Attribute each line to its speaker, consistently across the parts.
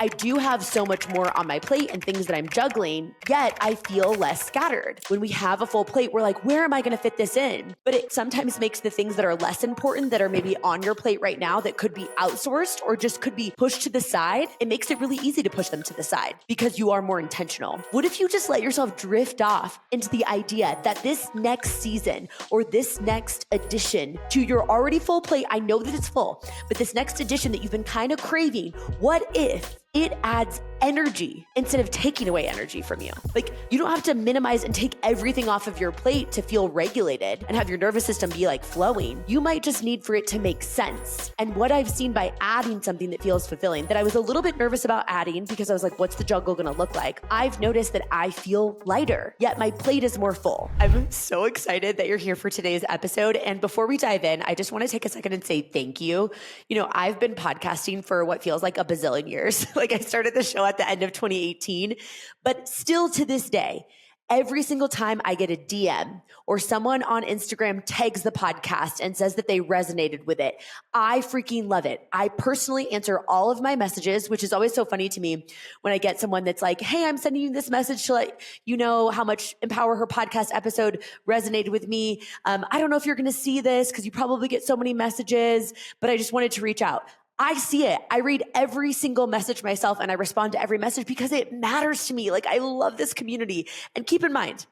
Speaker 1: I do have so much more on my plate and things that I'm juggling, yet I feel less scattered. When we have a full plate, we're like, where am I going to fit this in? But it sometimes makes the things that are less important, that are maybe on your plate right now, that could be outsourced or just could be pushed to the side, it makes it really easy to push them to the side because you are more intentional. What if you just let yourself drift off into the idea that this next season or this next addition to your already full plate, I know that it's full, but this next addition that you've been kind of craving, what if it adds energy instead of taking away energy from you? Like, you don't have to minimize and take everything off of your plate to feel regulated and have your nervous system be like flowing. You might just need for it to make sense. And what I've seen by adding something that feels fulfilling, that I was a little bit nervous about adding because I was like, what's the juggle gonna look like? I've noticed that I feel lighter, yet my plate is more full. I'm so excited that you're here for today's episode. And before we dive in, I just want to take a second and say thank you. You know, I've been podcasting for what feels like a bazillion years. Like, I started the show at the end of 2018, but still to this day, every single time I get a DM or someone on Instagram tags the podcast and says that they resonated with it, I freaking love it. I personally answer all of my messages, which is always so funny to me when I get someone that's like, hey, I'm sending you this message to let you know how much Empower Her podcast episode resonated with me. I don't know if you're going to see this because you probably get so many messages, but I just wanted to reach out. I see it. I read every single message myself and I respond to every message because it matters to me. Like, I love this community. And keep in mind,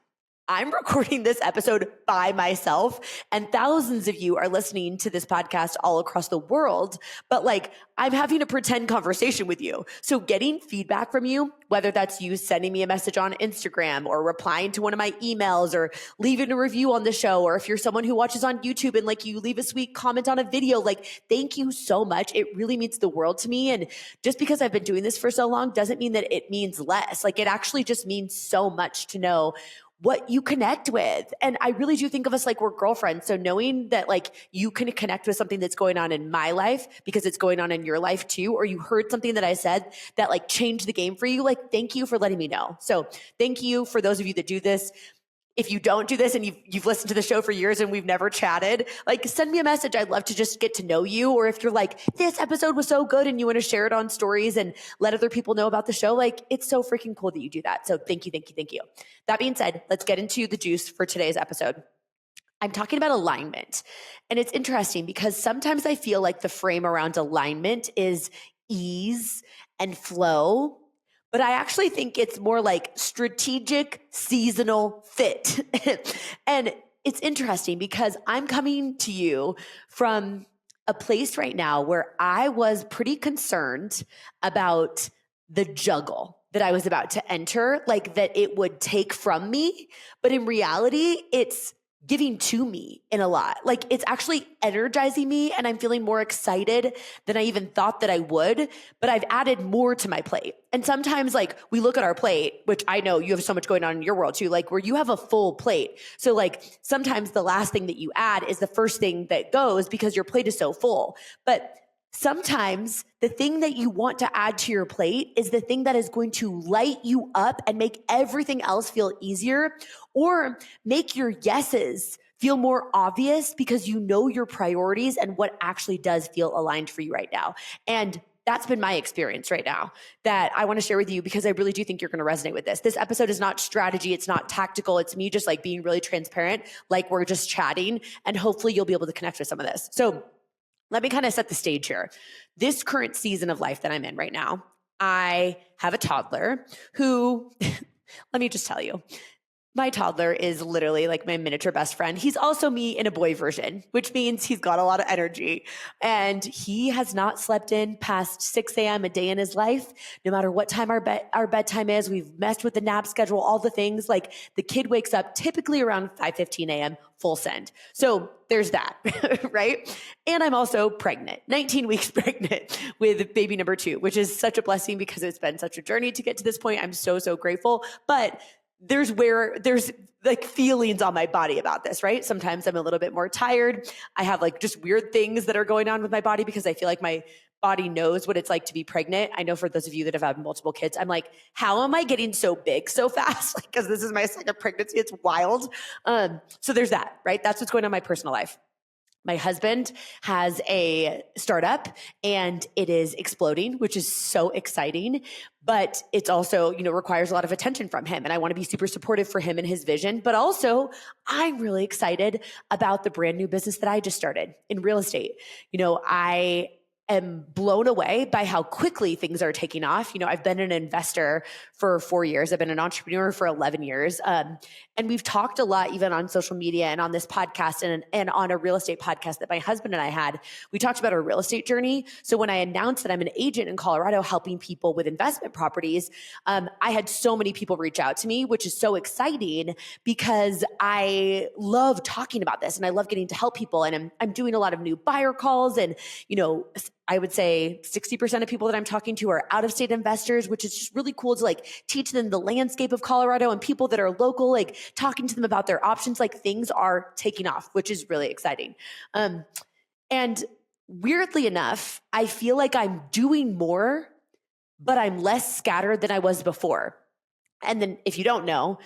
Speaker 1: I'm recording this episode by myself and thousands of you are listening to this podcast all across the world, but like, I'm having a pretend conversation with you. So getting feedback from you, whether that's you sending me a message on Instagram or replying to one of my emails or leaving a review on the show, or if you're someone who watches on YouTube and like you leave a sweet comment on a video, like, thank you so much. It really means the world to me. And just because I've been doing this for so long doesn't mean that it means less. Like, it actually just means so much to know what you connect with. And I really do think of us like we're girlfriends. So knowing that like you can connect with something that's going on in my life because it's going on in your life too, or you heard something that I said that like changed the game for you, like, thank you for letting me know. So thank you for those of you that do this. If you don't do this and you've listened to the show for years and we've never chatted, like, send me a message. I'd love to just get to know you. Or if you're like, this episode was so good and you want to share it on stories and let other people know about the show, like, it's so freaking cool that you do that. So thank you, thank you, thank you. That being said, let's get into the juice for today's episode. I'm talking about alignment. And it's interesting because sometimes I feel like the frame around alignment is ease and flow, but I actually think it's more like strategic seasonal fit. And it's interesting because I'm coming to you from a place right now where I was pretty concerned about the juggle that I was about to enter, like that it would take from me. But in reality, it's giving to me in a lot. Like, it's actually energizing me and I'm feeling more excited than I even thought that I would, but I've added more to my plate. And sometimes like we look at our plate, which I know you have so much going on in your world too, like where you have a full plate. So like sometimes the last thing that you add is the first thing that goes because your plate is so full. But sometimes the thing that you want to add to your plate is the thing that is going to light you up and make everything else feel easier, or make your yeses feel more obvious because you know your priorities and what actually does feel aligned for you right now. And that's been my experience right now that I want to share with you because I really do think you're going to resonate with this. This episode is not strategy. It's not tactical. It's me just like being really transparent, like we're just chatting, and hopefully you'll be able to connect with some of this. So let me kind of set the stage here. This current season of life that I'm in right now, I have a toddler who, let me just tell you, my toddler is literally like my miniature best friend. He's also me in a boy version, which means he's got a lot of energy. And he has not slept in past 6 a.m. a day in his life, no matter what time our bedtime is. We've messed with the nap schedule, all the things. Like, the kid wakes up typically around 5:15 a.m., full send. So there's that, right? And I'm also pregnant, 19 weeks pregnant with baby number 2, which is such a blessing because it's been such a journey to get to this point. I'm so, so grateful. But there's like feelings on my body about this, right? Sometimes I'm a little bit more tired. I have like just weird things that are going on with my body because I feel like my body knows what it's like to be pregnant. I know for those of you that have had multiple kids, I'm like, how am I getting so big so fast? Like, because this is my second pregnancy. It's wild. So there's that, right? That's what's going on in my personal life. My husband has a startup and it is exploding, which is so exciting, but it's also, requires a lot of attention from him. And I want to be super supportive for him and his vision. But also, I'm really excited about the brand new business that I just started in real estate. I am blown away by how quickly things are taking off. I've been an investor for 4 years. I've been an entrepreneur for 11 years. And we've talked a lot, even on social media and on this podcast and on a real estate podcast that my husband and I had. We talked about our real estate journey. So when I announced that I'm an agent in Colorado helping people with investment properties, I had so many people reach out to me, which is so exciting because I love talking about this and I love getting to help people. And I'm doing a lot of new buyer calls and, I would say 60% of people that I'm talking to are out-of-state investors, which is just really cool to teach them the landscape of Colorado, and people that are local, talking to them about their options. Things are taking off, which is really exciting. And weirdly enough, I feel like I'm doing more, but I'm less scattered than I was before. And then if you don't know,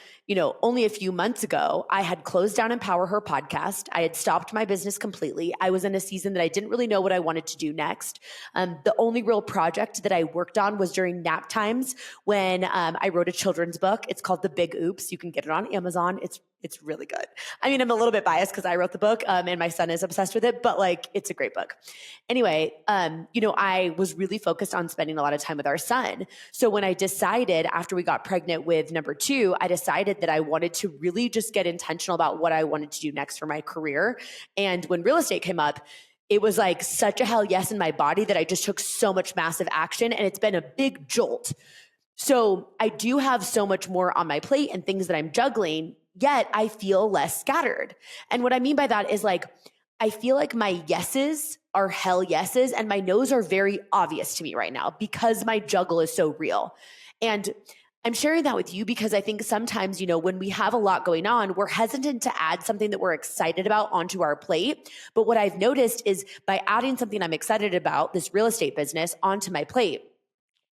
Speaker 1: only a few months ago, I had closed down empowerHER podcast. I had stopped my business completely. I was in a season that I didn't really know what I wanted to do next. The only real project that I worked on was during nap times when I wrote a children's book. It's called The Big Oops. You can get it on Amazon. It's really good. I mean, I'm a little bit biased because I wrote the book and my son is obsessed with it, but it's a great book. Anyway, I was really focused on spending a lot of time with our son. So when I decided after we got pregnant with number 2, I decided that I wanted to really just get intentional about what I wanted to do next for my career. And when real estate came up, it was such a hell yes in my body that I just took so much massive action, and it's been a big jolt. So I do have so much more on my plate and things that I'm juggling, yet I feel less scattered. And what I mean by that is I feel like my yeses are hell yeses and my nos are very obvious to me right now because my juggle is so real. And I'm sharing that with you because I think sometimes, when we have a lot going on, we're hesitant to add something that we're excited about onto our plate. But what I've noticed is by adding something I'm excited about, this real estate business, onto my plate,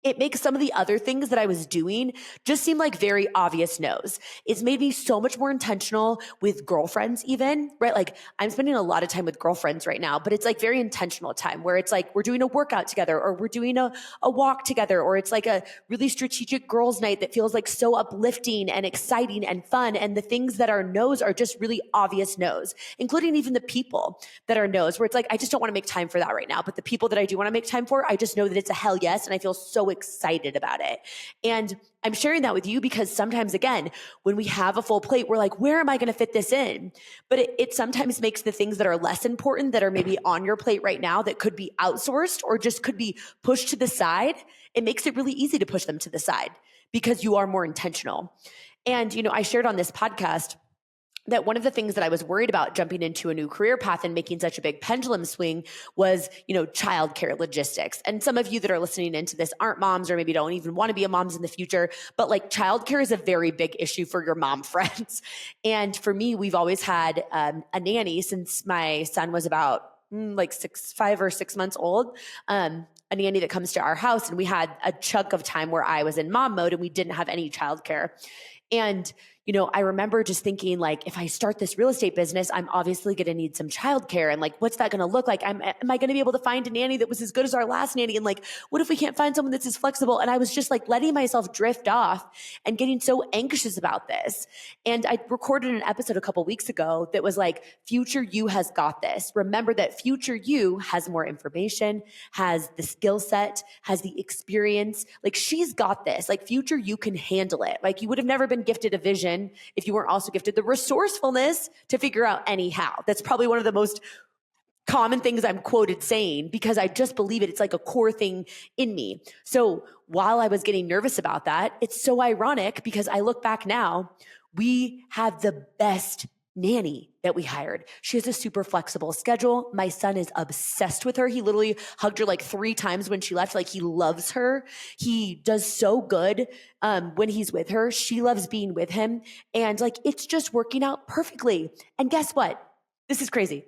Speaker 1: it makes some of the other things that I was doing just seem like very obvious no's. It's made me so much more intentional with girlfriends even, right? I'm spending a lot of time with girlfriends right now, but it's very intentional time where it's we're doing a workout together or we're doing a walk together, or it's a really strategic girls' night that feels so uplifting and exciting and fun. And the things that are no's are just really obvious no's, including even the people that are no's where it's I just don't want to make time for that right now. But the people that I do want to make time for, I just know that it's a hell yes. And I feel so excited about it. And I'm sharing that with you because sometimes, again, when we have a full plate, we're where am I going to fit this in? But it sometimes makes the things that are less important, that are maybe on your plate right now, that could be outsourced or just could be pushed to the side, it makes it really easy to push them to the side because you are more intentional. And, I shared on this podcast that one of the things that I was worried about jumping into a new career path and making such a big pendulum swing was, childcare logistics. And some of you that are listening into this aren't moms or maybe don't even want to be a moms in the future, but childcare is a very big issue for your mom friends. And for me, we've always had a nanny since my son was about 5 or 6 months old. A nanny that comes to our house, and we had a chunk of time where I was in mom mode and we didn't have any childcare. And I remember just thinking if I start this real estate business, I'm obviously going to need some childcare. And what's that going to look like? Am I going to be able to find a nanny that was as good as our last nanny? And what if we can't find someone that's as flexible? And I was just letting myself drift off and getting so anxious about this. And I recorded an episode a couple weeks ago that was future you has got this. Remember that future you has more information, has the skill set, has the experience. She's got this. Future you can handle it. You would have never been gifted a vision if you weren't also gifted the resourcefulness to figure out anyhow. That's probably one of the most common things I'm quoted saying because I just believe it. It's a core thing in me. So while I was getting nervous about that, it's so ironic because I look back now, we have the best nanny that we hired. She has a super flexible schedule. My son is obsessed with her. He literally hugged her 3 times when she left. He loves her. He does so good when he's with her. She loves being with him. And it's just working out perfectly. And guess what? This is crazy.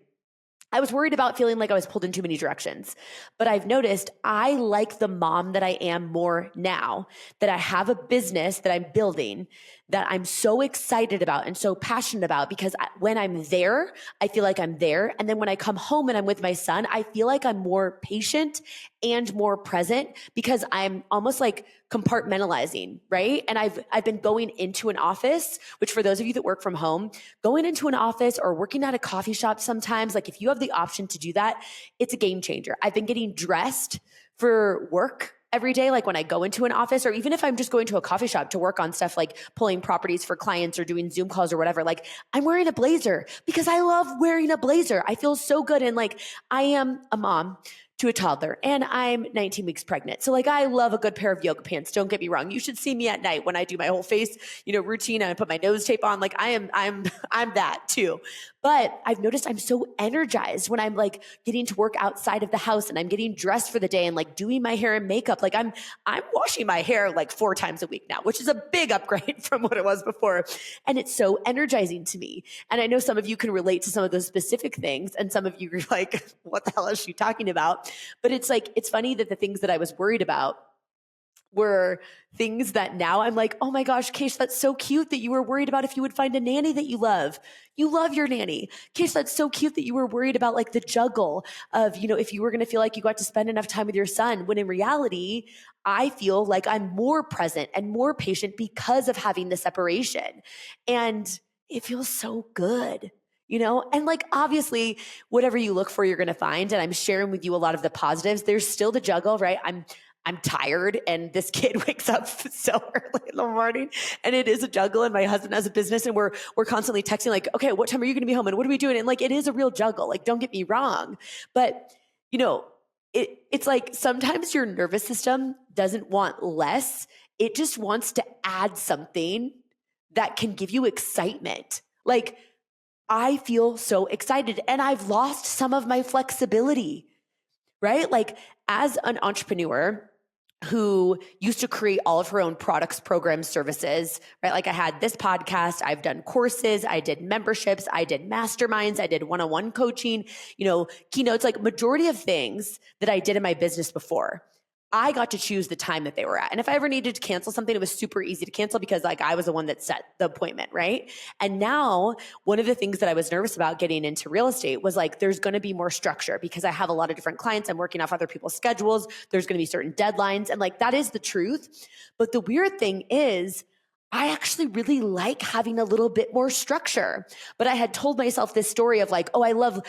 Speaker 1: I was worried about feeling like I was pulled in too many directions, but I've noticed I like the mom that I am more now, that I have a business that I'm building, that I'm so excited about and so passionate about, because when I'm there, I feel like I'm there. And then when I come home and I'm with my son, I feel like I'm more patient and more present, because I'm almost like compartmentalizing, right? And I've been going into an office, which for those of you that work from home, going into an office or working at a coffee shop sometimes, like if you have the option to do that, it's a game changer. I've been getting dressed for work every day, like when I go into an office, or even if I'm just going to a coffee shop to work on stuff like pulling properties for clients or doing Zoom calls or whatever, like I'm wearing a blazer because I love wearing a blazer. I feel so good. And like I am a mom to a toddler and I'm 19 weeks pregnant. So like I love a good pair of yoga pants. Don't get me wrong. You should see me at night when I do my whole face, routine, and I put my nose tape on. Like I'm that too. But I've noticed I'm so energized when I'm like getting to work outside of the house and I'm getting dressed for the day and like doing my hair and makeup. Like I'm washing my hair like 4 times a week now, which is a big upgrade from what it was before. And it's so energizing to me. And I know some of you can relate to some of those specific things. And some of you are like, what the hell is she talking about? But it's like, it's funny that the things that I was worried about were things that now I'm like, oh my gosh, Keish, that's so cute that you were worried about if you would find a nanny that you love. You love your nanny. Keish, that's so cute that you were worried about like the juggle of, if you were going to feel like you got to spend enough time with your son, when in reality, I feel like I'm more present and more patient because of having the separation. And it feels so good. And like, obviously, whatever you look for, you're going to find. And I'm sharing with you a lot of the positives. There's still the juggle, right? I'm tired and this kid wakes up so early in the morning and it is a juggle, and my husband has a business and we're constantly texting like, okay, what time are you going to be home? And what are we doing? And like, it is a real juggle. Like, don't get me wrong, but it's like sometimes your nervous system doesn't want less. It just wants to add something that can give you excitement. Like, I feel so excited and I've lost some of my flexibility, right? Like as an entrepreneur who used to create all of her own products, programs, services, right? Like I had this podcast, I've done courses, I did memberships, I did masterminds, I did one-on-one coaching, keynotes, like majority of things that I did in my business before. I got to choose the time that they were at. And if I ever needed to cancel something, it was super easy to cancel because like I was the one that set the appointment, right? And now one of the things that I was nervous about getting into real estate was like, there's going to be more structure because I have a lot of different clients. I'm working off other people's schedules. There's going to be certain deadlines. And like, that is the truth. But the weird thing is, I actually really like having a little bit more structure. But I had told myself this story of like, oh, I love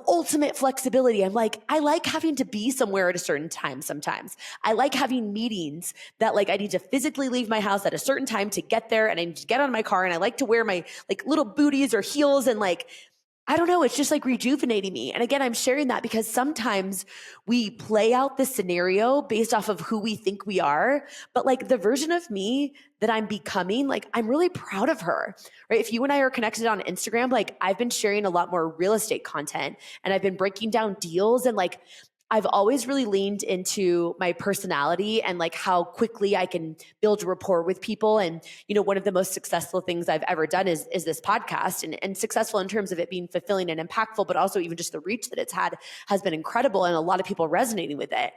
Speaker 1: ultimate flexibility. I'm like, I like having to be somewhere at a certain time sometimes. I like having meetings that like I need to physically leave my house at a certain time to get there, and I need to get on my car, and I like to wear my like little booties or heels, and like, I don't know, it's just like rejuvenating me. And again, I'm sharing that because sometimes we play out the scenario based off of who we think we are. But like the version of me that I'm becoming, like I'm really proud of her, right? If you and I are connected on Instagram, like I've been sharing a lot more real estate content and I've been breaking down deals, and like I've always really leaned into my personality and like how quickly I can build rapport with people. And, one of the most successful things I've ever done is this podcast, and successful in terms of it being fulfilling and impactful, but also even just the reach that it's had has been incredible, and a lot of people resonating with it.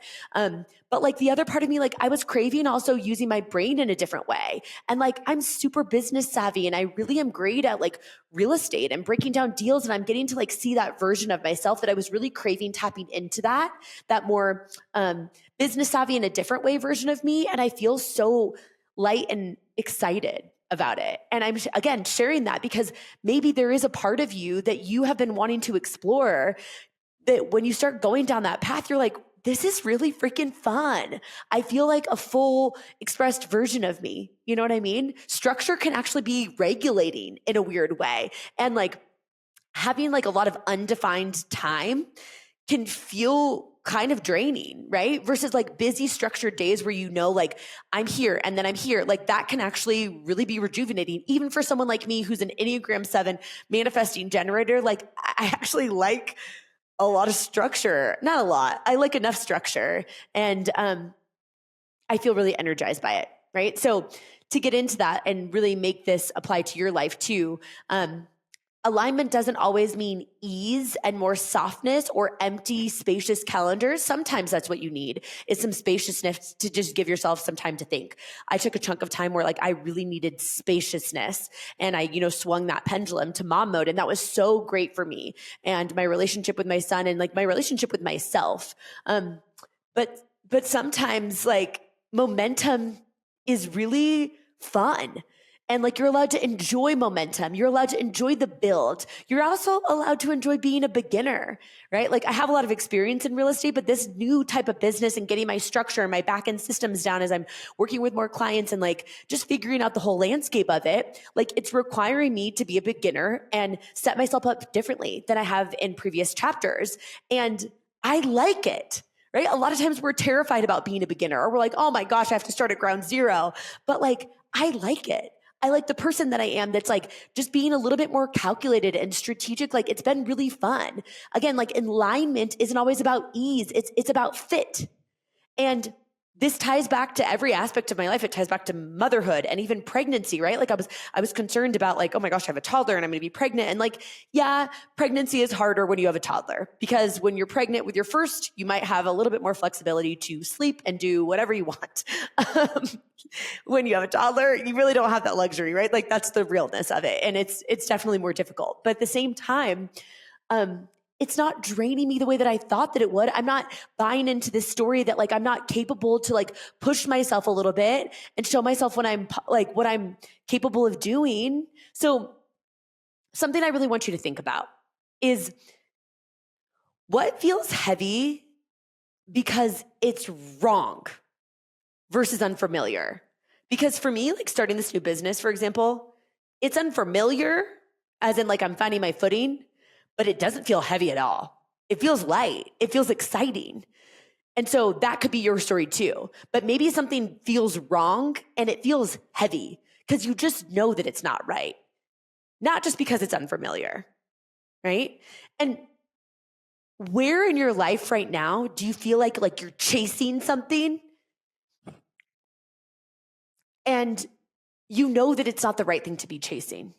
Speaker 1: But like the other part of me, like I was craving also using my brain in a different way. And like, I'm super business savvy and I really am great at like real estate and breaking down deals. And I'm getting to like see that version of myself that I was really craving, tapping into that more business savvy in a different way version of me. And I feel so light and excited about it. And I'm again sharing that because maybe there is a part of you that you have been wanting to explore, that when you start going down that path, you're like, this is really freaking fun. I feel like a full expressed version of me. You know what I mean? Structure can actually be regulating in a weird way. And like having like a lot of undefined time can feel kind of draining, right? Versus like busy structured days where like I'm here and then I'm here. Like that can actually really be rejuvenating. Even for someone like me who's an Enneagram 7 manifesting generator, like I actually like a lot of structure. Not a lot. I like enough structure. And I feel really energized by it, right? So to get into that and really make this apply to your life too, Alignment doesn't always mean ease and more softness or empty, spacious calendars. Sometimes that's what you need, is some spaciousness to just give yourself some time to think. I took a chunk of time where like I really needed spaciousness, and I, swung that pendulum to mom mode, and that was so great for me and my relationship with my son and like my relationship with myself. But sometimes like momentum is really fun. And like you're allowed to enjoy momentum. You're allowed to enjoy the build. You're also allowed to enjoy being a beginner, right? Like I have a lot of experience in real estate, but this new type of business and getting my structure and my back end systems down as I'm working with more clients and like just figuring out the whole landscape of it, like it's requiring me to be a beginner and set myself up differently than I have in previous chapters. And I like it. Right? A lot of times we're terrified about being a beginner, or we're like, oh my gosh, I have to start at ground zero. But like, I like it. I like the person that I am that's like just being a little bit more calculated and strategic. Like it's been really fun. Again, like alignment isn't always about ease. It's about fit. And this ties back to every aspect of my life. It ties back to motherhood and even pregnancy, right? Like I was concerned about like, oh my gosh, I have a toddler and I'm going to be pregnant. And like, yeah, pregnancy is harder when you have a toddler, because when you're pregnant with your first, you might have a little bit more flexibility to sleep and do whatever you want. When you have a toddler, you really don't have that luxury, right? Like that's the realness of it. And it's definitely more difficult. But at the same time, it's not draining me the way that I thought that it would. I'm not buying into this story that like I'm not capable to like push myself a little bit and show myself when I'm like what I'm capable of doing. So something I really want you to think about is what feels heavy because it's wrong versus unfamiliar. Because for me, like starting this new business, for example, it's unfamiliar as in like I'm finding my footing, but it doesn't feel heavy at all. It feels light. It feels exciting. And so that could be your story too. But maybe something feels wrong and it feels heavy because you just know that it's not right. Not just because it's unfamiliar, right? And where in your life right now do you feel like you're chasing something and you know that it's not the right thing to be chasing?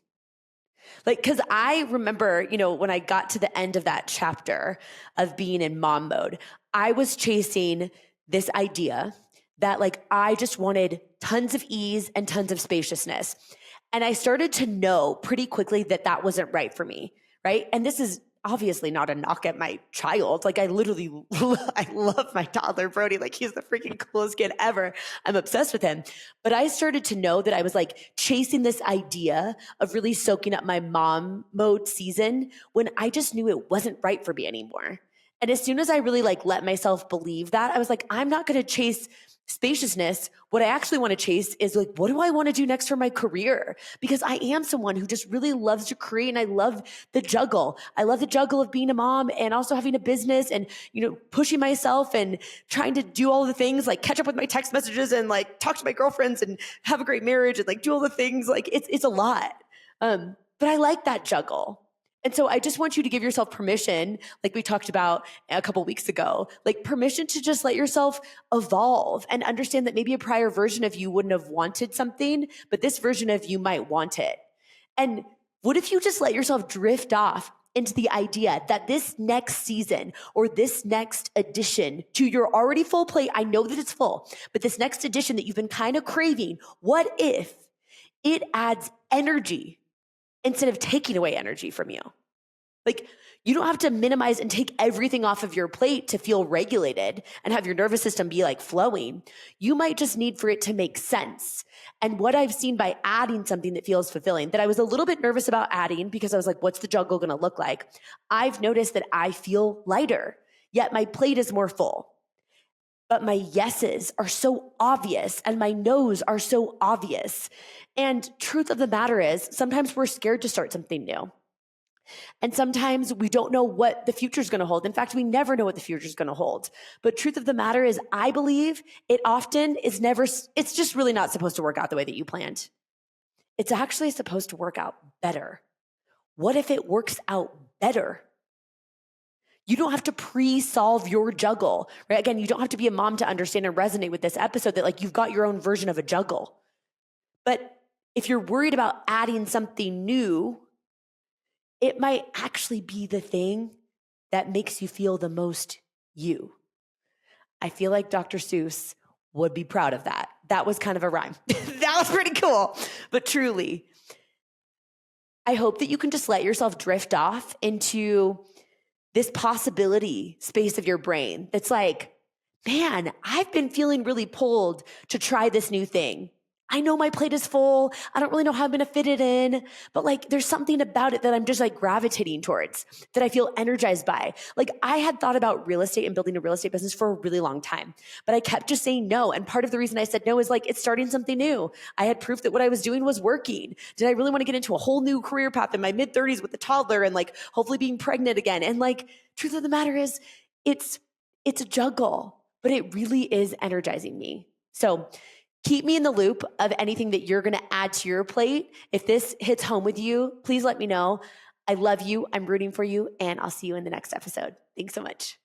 Speaker 1: Like, cause I remember, when I got to the end of that chapter of being in mom mode, I was chasing this idea that like, I just wanted tons of ease and tons of spaciousness. And I started to know pretty quickly that that wasn't right for me. Right. And this is obviously not a knock at my child. Like I love my toddler, Brody. Like he's the freaking coolest kid ever. I'm obsessed with him. But I started to know that I was like chasing this idea of really soaking up my mom mode season when I just knew it wasn't right for me anymore. And as soon as I really like let myself believe that, I was like, I'm not going to chase spaciousness. What I actually want to chase is like, what do I want to do next for my career? Because I am someone who just really loves to create, and I love the juggle. I love the juggle of being a mom and also having a business and, pushing myself and trying to do all the things, like catch up with my text messages and like talk to my girlfriends and have a great marriage and like do all the things. Like it's a lot. But I like that juggle. And so I just want you to give yourself permission, like we talked about a couple weeks ago, like permission to just let yourself evolve and understand that maybe a prior version of you wouldn't have wanted something, but this version of you might want it. And what if you just let yourself drift off into the idea that this next season or this next addition to your already full plate, I know that it's full, but this next addition that you've been kind of craving, what if it adds energy instead of taking away energy from you? Like, you don't have to minimize and take everything off of your plate to feel regulated and have your nervous system be like flowing. You might just need for it to make sense. And what I've seen by adding something that feels fulfilling, that I was a little bit nervous about adding because I was like, what's the juggle going to look like? I've noticed that I feel lighter, yet my plate is more full. But my yeses are so obvious and my no's are so obvious. And truth of the matter is, sometimes we're scared to start something new. And sometimes we don't know what the future is going to hold. In fact, we never know what the future is going to hold. But truth of the matter is, I believe it often is it's just really not supposed to work out the way that you planned. It's actually supposed to work out better. What if it works out better? You don't have to pre-solve your juggle, right? Again, you don't have to be a mom to understand and resonate with this episode that like you've got your own version of a juggle. But if you're worried about adding something new, it might actually be the thing that makes you feel the most you. I feel like Dr. Seuss would be proud of that. That was kind of a rhyme. That was pretty cool. But truly, I hope that you can just let yourself drift off into this possibility space of your brain that's like, man, I've been feeling really pulled to try this new thing. I know my plate is full. I don't really know how I'm going to fit it in, but like there's something about it that I'm just like gravitating towards, that I feel energized by. Like I had thought about real estate and building a real estate business for a really long time, but I kept just saying no. And part of the reason I said no is like it's starting something new. I had proof that what I was doing was working. Did I really want to get into a whole new career path in my mid 30s with a toddler and like hopefully being pregnant again? And like truth of the matter is it's a juggle, but it really is energizing me. So keep me in the loop of anything that you're going to add to your plate. If this hits home with you, please let me know. I love you. I'm rooting for you, and I'll see you in the next episode. Thanks so much.